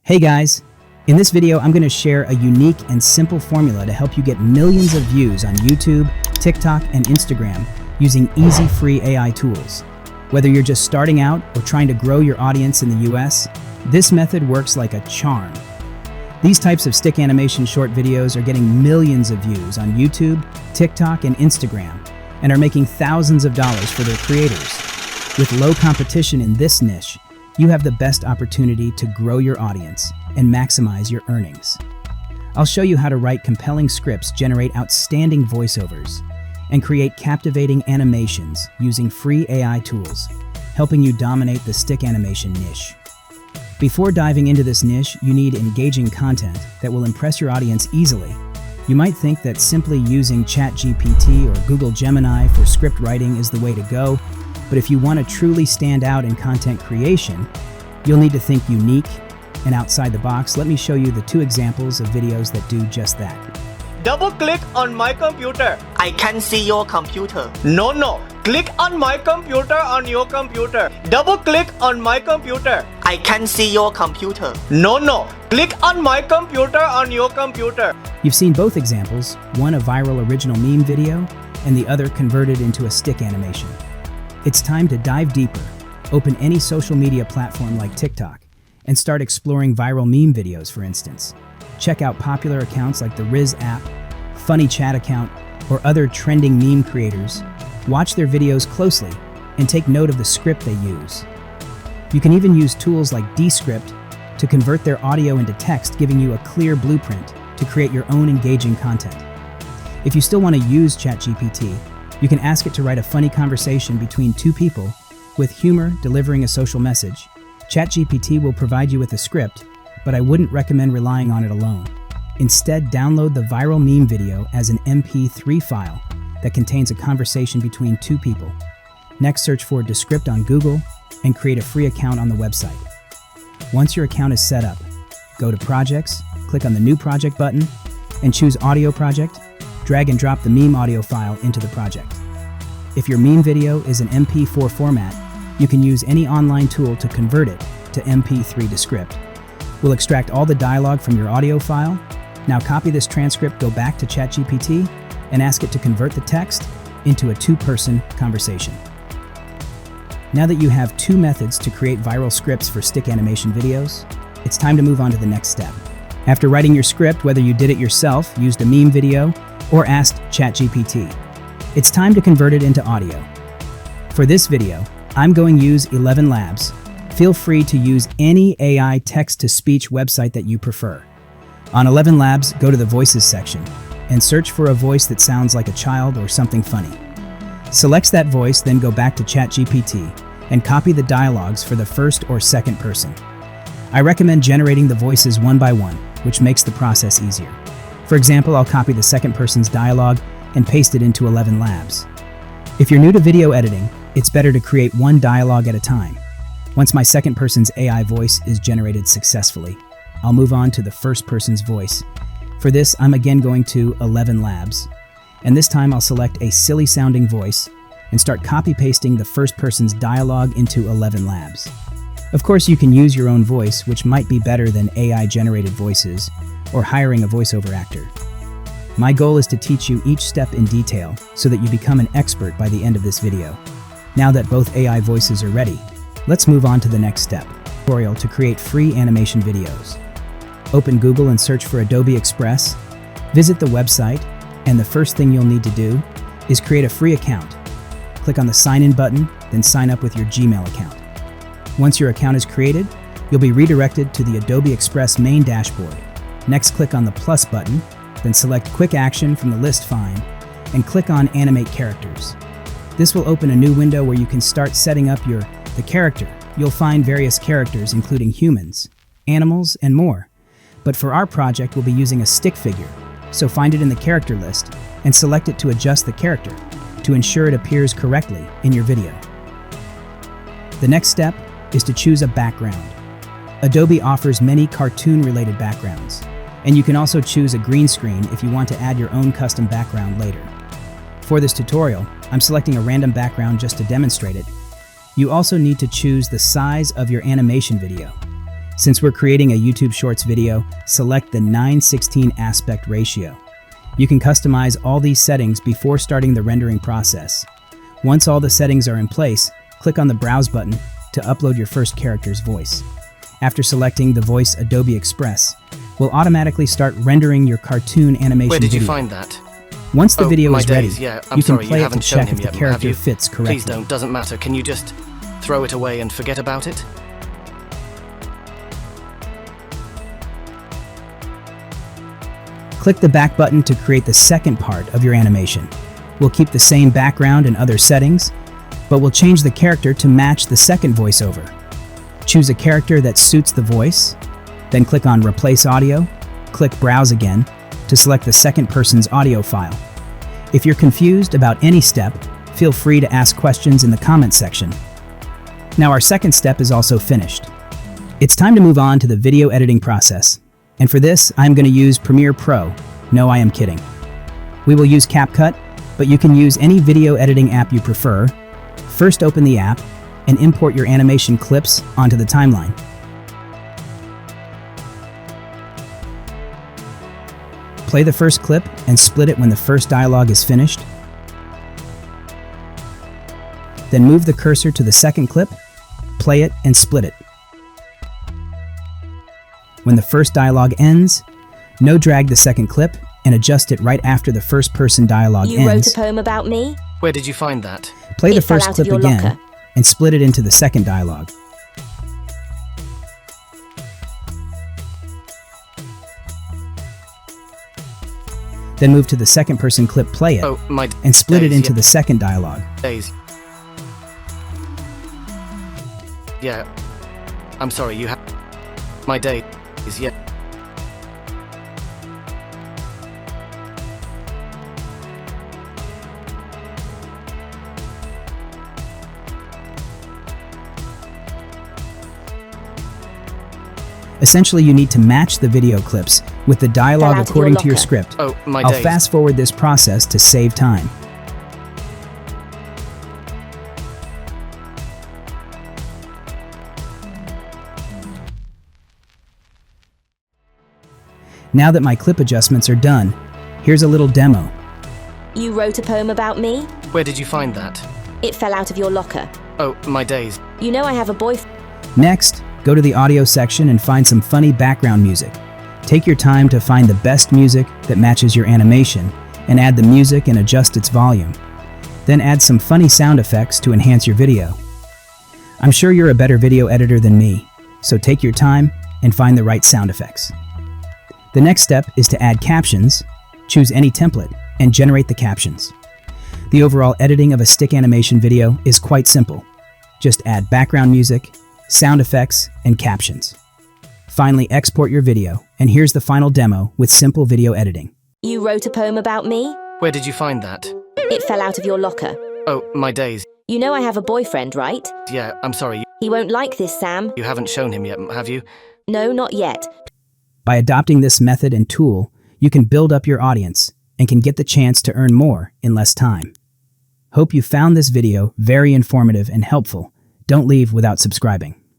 Hey guys! In this video, I'm going to share a unique and simple formula to help you get millions of views on YouTube, TikTok, and Instagram using easy free AI tools. Whether you're just starting out or trying to grow your audience in the US, this method works like a charm. These types of stick animation short videos are getting millions of views on YouTube, TikTok, and Instagram, and are making thousands of dollars for their creators. With low competition in this niche, you have the best opportunity to grow your audience and maximize your earnings. I'll show you how to write compelling scripts, generate outstanding voiceovers, and create captivating animations using free AI tools, helping you dominate the stick animation niche. Before diving into this niche, you need engaging content that will impress your audience easily. You might think that simply using ChatGPT or Google Gemini for script writing is the way to go, but if you want to truly stand out in content creation, you'll need to think unique and outside the box. Let me show you the 2 examples of videos that do just that. Double click on my computer. I can see your computer. No. Click on my computer on your computer. Double click on my computer. I can see your computer. No. Click on my computer on your computer. You've seen both examples, one a viral original meme video and the other converted into a stick animation. It's time to dive deeper. Open any social media platform like TikTok and start exploring viral meme videos, for instance. Check out popular accounts like the Riz app, Funny Chat account, or other trending meme creators. Watch their videos closely and take note of the script they use. You can even use tools like Descript to convert their audio into text, giving you a clear blueprint to create your own engaging content. If you still want to use ChatGPT, you can ask it to write a funny conversation between 2 people with humor delivering a social message. ChatGPT will provide you with a script, but I wouldn't recommend relying on it alone. Instead, download the viral meme video as an MP3 file that contains a conversation between 2 people. Next, search for Descript on Google and create a free account on the website. Once your account is set up, go to Projects, click on the New Project button, and choose Audio Project. Drag and drop the meme audio file into the project. If your meme video is an MP4 format, you can use any online tool to convert it to MP3 Descript. We'll extract all the dialogue from your audio file. Now copy this transcript, go back to ChatGPT, and ask it to convert the text into a 2-person conversation. Now that you have 2 methods to create viral scripts for stick animation videos, it's time to move on to the next step. After writing your script, whether you did it yourself, used a meme video, or asked ChatGPT, it's time to convert it into audio. For this video, I'm going to use 11 Labs. Feel free to use any AI text-to-speech website that you prefer. On 11 Labs, go to the Voices section and search for a voice that sounds like a child or something funny. Select that voice, then go back to ChatGPT and copy the dialogues for the first or second person. I recommend generating the voices one by one, which makes the process easier. For example, I'll copy the second person's dialogue and paste it into 11 Labs. If you're new to video editing, it's better to create one dialogue at a time. Once my second person's AI voice is generated successfully, I'll move on to the first person's voice. For this, I'm again going to 11 Labs, and this time I'll select a silly sounding voice and start copy-pasting the first person's dialogue into 11 Labs. Of course, you can use your own voice, which might be better than AI-generated voices, or hiring a voiceover actor. My goal is to teach you each step in detail so that you become an expert by the end of this video. Now that both AI voices are ready, let's move on to the next step, tutorial to create free animation videos. Open Google and search for Adobe Express. Visit the website, and the first thing you'll need to do is create a free account. Click on the Sign In button, then sign up with your Gmail account. Once your account is created, you'll be redirected to the Adobe Express main dashboard. Next, click on the plus button, then select Quick Action from the list find, and click on Animate Characters. This will open a new window where you can start setting up the character. You'll find various characters, including humans, animals, and more. But for our project, we'll be using a stick figure, so find it in the character list and select it to adjust the character to ensure it appears correctly in your video. The next step is to choose a background. Adobe offers many cartoon-related backgrounds, and you can also choose a green screen if you want to add your own custom background later. For this tutorial, I'm selecting a random background just to demonstrate it. You also need to choose the size of your animation video. Since we're creating a YouTube Shorts video, select the 9:16 aspect ratio. You can customize all these settings before starting the rendering process. Once all the settings are in place, click on the Browse button to upload your first character's voice. After selecting the voice Adobe Express, will automatically start rendering your cartoon animation Where did you video. find that? Once the Oh, video my is ready, days, yeah, you can sorry, play you it to haven't shown check him if the yet, have character you? fits correctly. Please don't, doesn't matter. Can you just throw it away and forget about it? Click the back button to create the second part of your animation. We'll keep the same background and other settings, but we'll change the character to match the second voiceover. Choose a character that suits the voice, then click on Replace Audio, click Browse again to select the second person's audio file. If you're confused about any step, feel free to ask questions in the comments section. Now our second step is also finished. It's time to move on to the video editing process. And for this, I'm going to use Premiere Pro. No, I am kidding. We will use CapCut, but you can use any video editing app you prefer. First, open the app and import your animation clips onto the timeline. Play the first clip and split it when the first dialogue is finished. Then move the cursor to the second clip, play it and split it. When the first dialogue ends, no-drag the second clip and adjust it right after the first-person dialogue You wrote a ends. poem about me? Where did you find that? Play the It fell first out of clip your again locker. and split it into the second dialogue. Then move to the second-person clip, play it, Oh, my and split it days, into yeah, the second dialogue. days. Yeah. I'm sorry, you have... My days, yeah. Essentially, you need to match the video clips with the dialogue out of your according to your locker. script. Oh, my I'll days. fast forward this process to save time. Now that my clip adjustments are done, here's a little demo. You wrote a poem about me? Where did you find that? It fell out of your locker. Oh, my days. You know I have a boyfriend. Next, go to the audio section and find some funny background music. Take your time to find the best music that matches your animation and add the music and adjust its volume. Then add some funny sound effects to enhance your video. I'm sure you're a better video editor than me, so take your time and find the right sound effects. The next step is to add captions. Choose any template and generate the captions. The overall editing of a stick animation video is quite simple. Just add background music, sound effects, and captions. Finally, export your video, and here's the final demo with simple video editing. You wrote a poem about me? Where did you find that? It fell out of your locker. Oh, my days. You know I have a boyfriend, right? Yeah, I'm sorry, He won't like this, Sam. you haven't shown him yet, have you? No, not yet. By adopting this method and tool, you can build up your audience and can get the chance to earn more in less time. Hope you found this video very informative and helpful. Don't leave without subscribing.